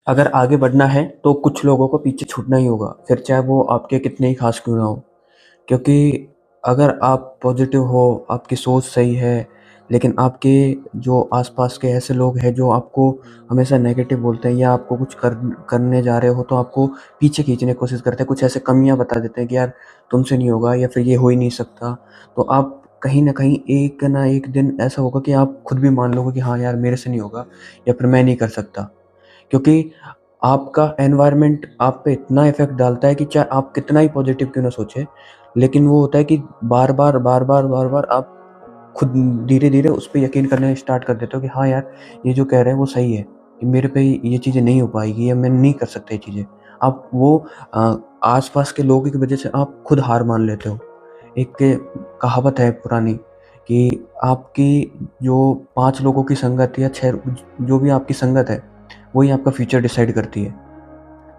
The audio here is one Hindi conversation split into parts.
अगर आगे बढ़ना है तो कुछ लोगों को पीछे छूटना ही होगा, फिर चाहे वो आपके कितने ही खास क्यों ना हो। क्योंकि अगर आप पॉजिटिव हो, आपकी सोच सही है, लेकिन आपके जो आसपास के ऐसे लोग हैं जो आपको हमेशा नेगेटिव बोलते हैं या आपको कुछ करने जा रहे हो तो आपको पीछे खींचने की कोशिश करते हैं, कुछ ऐसे कमियां बता देते हैं कि यार तुमसे नहीं होगा या फिर ये हो ही नहीं सकता, तो आप कहीं ना कहीं एक ना एक दिन ऐसा होगा कि आप खुद भी मान लोगे कि हाँ यार मेरे से नहीं होगा या फिर मैं नहीं कर सकता। क्योंकि आपका एनवायरनमेंट आप पे इतना इफ़ेक्ट डालता है कि चाहे आप कितना ही पॉज़िटिव क्यों ना सोचें, लेकिन वो होता है कि बार-बार, बार-बार, बार-बार आप खुद धीरे-धीरे उस पे यकीन करना स्टार्ट कर देते हो कि हाँ यार, ये जो कह रहे हैं वो सही है, कि मेरे पे ये चीज़ें नहीं हो पाएगी या मैं नहीं कर सकता ये चीज़ें। आप वो अ, आस-पास के लोगों की वज़ह से आप खुद हार मान लेते हो। एक कहावत है पुरानी कि आपकी जो 5 लोगों की संगत या 6 जो भी आपकी संगत है, वही आपका फ्यूचर डिसाइड करती है।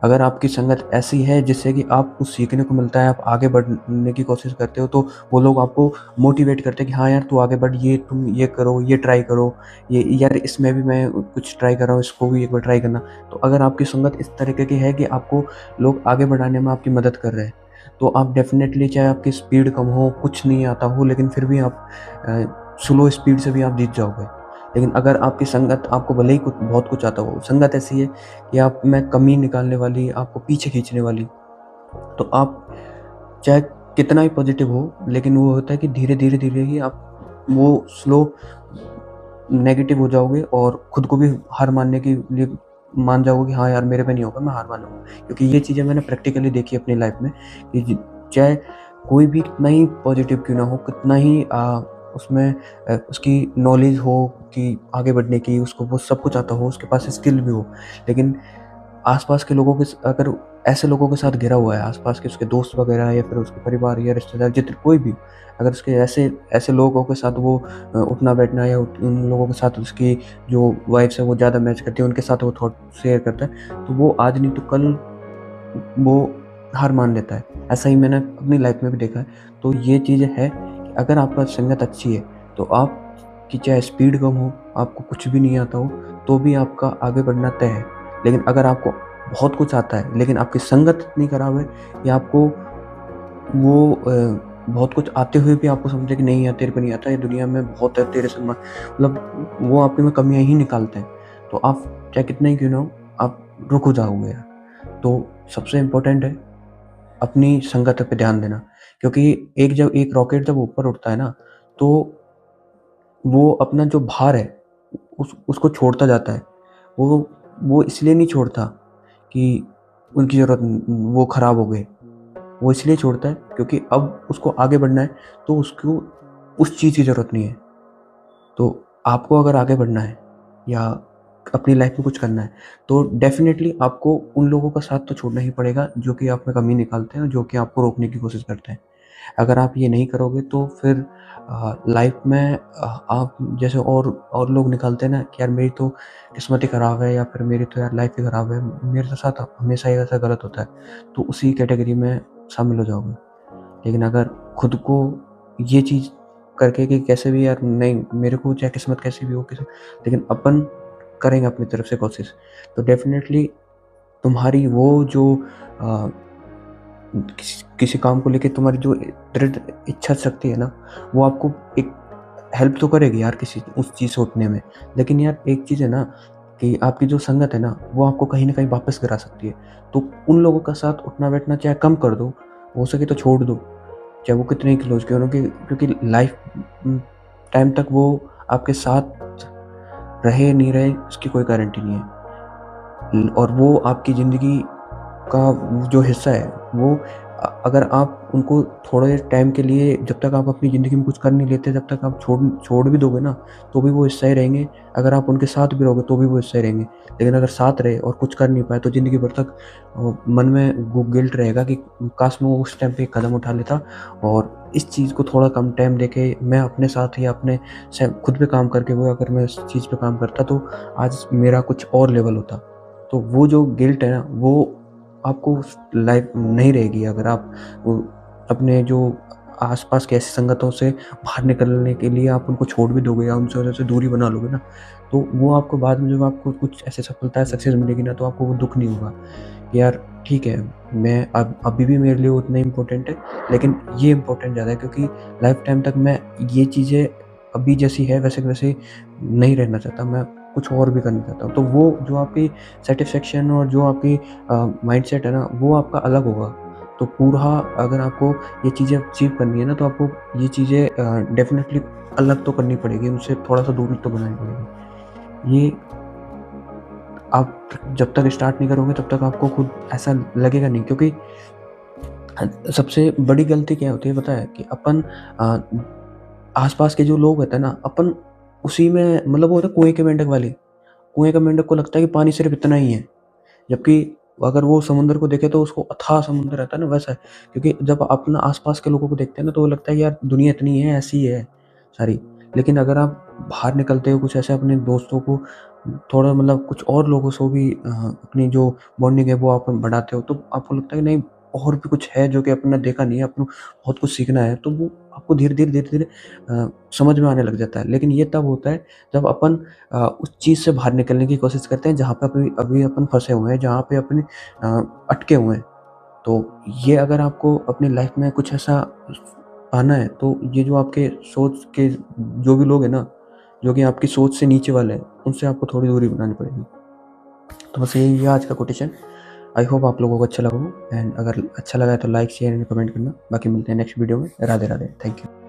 अगर आपकी संगत ऐसी है जिससे कि आपको कुछ सीखने को मिलता है, आप आगे बढ़ने की कोशिश करते हो, तो वो लोग आपको मोटिवेट करते हैं कि हाँ यार तू आगे बढ़, ये तुम ये करो, ये ट्राई करो, ये यार इसमें भी मैं कुछ ट्राई कर रहा हूँ, इसको भी एक बार ट्राई करना। तो अगर आपकी संगत इस तरीके की है कि आपको लोग आगे बढ़ाने में आपकी मदद कर रहे हैं, तो आप डेफ़िनेटली चाहे आपकी स्पीड कम हो, कुछ नहीं आता हो, लेकिन फिर भी आप स्लो स्पीड से भी आप जीत जाओगे। लेकिन अगर आपकी संगत आपको भले ही कुछ बहुत कुछ आता हो, संगत ऐसी है कि आप में कमी निकालने वाली, आपको पीछे खींचने वाली, तो आप चाहे कितना ही पॉज़िटिव हो, लेकिन वो होता है कि धीरे-धीरे, धीरे धीरे ही आप वो स्लो नेगेटिव हो जाओगे और खुद को भी हार मानने के लिए मान जाओगे कि हाँ यार मेरे पे नहीं होगा, मैं हार मान लूँगा। क्योंकि ये चीज़ें मैंने प्रैक्टिकली देखी है अपनी लाइफ़ में कि चाहे कोई भी कितना ही पॉज़िटिव क्यों ना हो, कितना ही उसमें उसकी नॉलेज हो कि आगे बढ़ने की, उसको वो सब कुछ आता हो, उसके पास स्किल भी हो, लेकिन आस-पास के लोगों के अगर ऐसे लोगों के साथ घिरा हुआ है, आस-पास के उसके दोस्त वगैरह या फिर उसके परिवार या रिश्तेदार जितने कोई भी, अगर उसके ऐसे ऐसे लोगों के साथ वो उठना-बैठना या उन लोगों के साथ उसकी जो वाइब्स है वो ज़्यादा मैच करती है, उनके साथ वो थॉट शेयर करता है, तो वो आज नहीं तो कल वो हार मान लेता है। ऐसा ही मैंने अपनी लाइफ़ में भी देखा है। तो ये चीज़ है कि अगर आपका संगत अच्छी है, तो आपकी चाहे स्पीड कम हो, आपको कुछ भी नहीं आता हो, तो भी आपका आगे बढ़ना तय है। लेकिन अगर आपको बहुत कुछ आता है, लेकिन आपकी संगत इतनी खराब है या आपको वो बहुत कुछ आते हुए भी आपको समझे कि नहीं यार तेरे को नहीं आता, ये दुनिया में बहुत है तेरे से मतलब वो आपके में कमियाँ ही निकालते हैं। तो आप चाहे कितना ही क्यों ना हो, आप रुक हो जाओगे यार। तो सबसे इम्पोर्टेंट है अपनी संगत पे ध्यान देना। क्योंकि एक रॉकेट जब ऊपर उठता है ना, तो वो अपना जो भार है उसको छोड़ता जाता है। वो वो इसलिए नहीं छोड़ता कि उनकी वो खराब हो गए। वो इसलिए छोड़ता है क्योंकि अब उसको आगे बढ़ना है, तो उसको उस चीज़ की ज़रूरत नहीं है। तो आपको अगर आगे बढ़ना है या अपनी लाइफ में कुछ करना है, तो डेफ़िनेटली आपको उन लोगों का साथ तो छोड़ना ही पड़ेगा जो कि आप में कमी निकालते हैं और जो कि आपको रोकने की कोशिश करते हैं। अगर आप ये नहीं करोगे तो फिर लाइफ में आप जैसे और लोग निकालते हैं ना कि यार मेरी तो किस्मत ही ख़राब है या फिर मेरी तो यार लाइफ ही ख़राब है, मेरे साथ हमेशा ही ऐसा गलत होता है, तो उसी कैटेगरी में शामिल हो जाओगे। लेकिन अगर खुद को ये चीज़ करके कि कैसे भी यार नहीं, मेरे को चाहे किस्मत कैसी भी हो किसी, लेकिन अपन करेंगे अपनी तरफ से कोशिश, तो डेफ़िनेटली तुम्हारी वो जो अ, किसी किसी काम को लेके तुम्हारी जो दृढ़ इच्छा शक्ति है ना, वो आपको एक हेल्प तो करेगी यार किसी उस चीज़ से उठने में। लेकिन यार एक चीज़ है ना कि आपकी जो संगत है ना, वो आपको कहीं न कहीं वापस गिरा सकती है। तो उन लोगों के साथ उठना-बैठना चाहे कम कर दो, हो सके तो छोड़ दो, चाहे वो कितने ही क्लोज़ क्यों ना हो, क्योंकि लाइफ़ टाइम तक वो आपके साथ रहे, नहीं रहे, उसकी कोई गारंटी नहीं है। और वो आपकी ज़िंदगी का जो हिस्सा है वो अगर आप उनको थोड़े टाइम के लिए जब तक आप अपनी ज़िंदगी में कुछ कर नहीं लेते, जब तक आप छोड़ भी दोगे ना, तो भी वो हिस्सा ही रहेंगे। अगर आप उनके साथ भी रहोगे तो भी वो हिस्सा ही रहेंगे। लेकिन अगर साथ रहे और कुछ कर नहीं पाए तो ज़िंदगी भर तक मन में वो गिल्ट रहेगा कि काश मैं उस टाइम पे एक कदम उठा लेता और इस चीज़ को थोड़ा कम टाइम देके मैं अपने साथ या अपने से खुद पे काम करके वो अगर मैं इस चीज़ पे काम करता तो आज मेरा कुछ और लेवल होता। तो वो जो गिल्ट है ना, वो आपको लाइफ नहीं रहेगी अगर आप वो अपने जो आस-पास की ऐसी संगतों से बाहर निकलने के लिए आप उनको छोड़ भी दोगे या उनसे वजह से दूरी बना लोगे ना, तो वो आपको बाद में जब आपको कुछ ऐसी सफलता या सक्सेस मिलेगी ना, तो आपको वो दुःख नहीं होगा कि यार ठीक है, मैं अब अभी भी मेरे लिए उतना ही इम्पोर्टेंट है, लेकिन ये इम्पोर्टेंट ज़्यादा है क्योंकि लाइफ़ टाइम तक मैं ये चीज़ें अभी जैसी है वैसे के वैसे नहीं रहना चाहता, मैं कुछ और भी करना चाहता हूँ। तो वो जो आपकी सैटिस्फैक्शन और जो आपकी माइंडसेट है ना, वो आपका अलग होगा। तो पूरा अगर आपको ये चीज़ें अचीव करनी है ना, तो आपको ये चीज़ें डेफ़िनेटली अलग तो करनी पड़ेगी, उनसे थोड़ा-सा दूरी तो बनानी पड़ेगी। ये आप जब तक स्टार्ट नहीं करोगे तब तक आपको खुद ऐसा लगेगा नहीं, क्योंकि सबसे बड़ी गलती क्या होती है पता है? कि अपन आस-पास के जो लोग होते हैं ना, अपन उसी में मतलब वो होता है कुएँ के मेंढक वाली। कुएँ का मेंढक को लगता है कि पानी सिर्फ़ इतना ही है, जबकि अगर वो समुद्र को देखे तो उसको अथाह समुद्र रहता है ना, वैसा है। क्योंकि जब अपना आस-पास के लोगों को देखते हैं ना, तो वो लगता है कि यार दुनिया इतनी है, ऐसी ही है सारी। लेकिन अगर आप बाहर निकलते हो, कुछ ऐसे अपने दोस्तों को थोड़ा मतलब कुछ और लोगों से भी अपनी जो बॉन्डिंग है वो आप बढ़ाते हो, तो आपको लगता है कि नहीं, और भी कुछ है जो कि अपन ने देखा नहीं है, अपन को बहुत कुछ सीखना है, तो वो आपको धीरे-धीरे समझ में आने लग जाता है। लेकिन ये तब होता है जब अपन उस चीज़ से बाहर निकलने की कोशिश करते हैं जहाँ पे अभी अभी अपन फँसे हुए हैं, जहाँ पे अपने अटके हुए हैं। तो ये अगर आपको अपनी लाइफ़ में कुछ ऐसा पाना है, तो ये जो आपके सोच के जो भी लोग हैं ना, जो कि आपकी सोच से नीचे वाले हैं, उनसे आपको थोड़ी दूरी बनानी पड़ेगी। तो बस यही है आज का कोटेशन। आई होप आप लोगों को अच्छा लगा हो, एंड अगर अच्छा लगा है तो लाइक, शेयर एंड कमेंट करना। बाकी मिलते हैं नेक्स्ट वीडियो में। राधे-राधे। Thank you.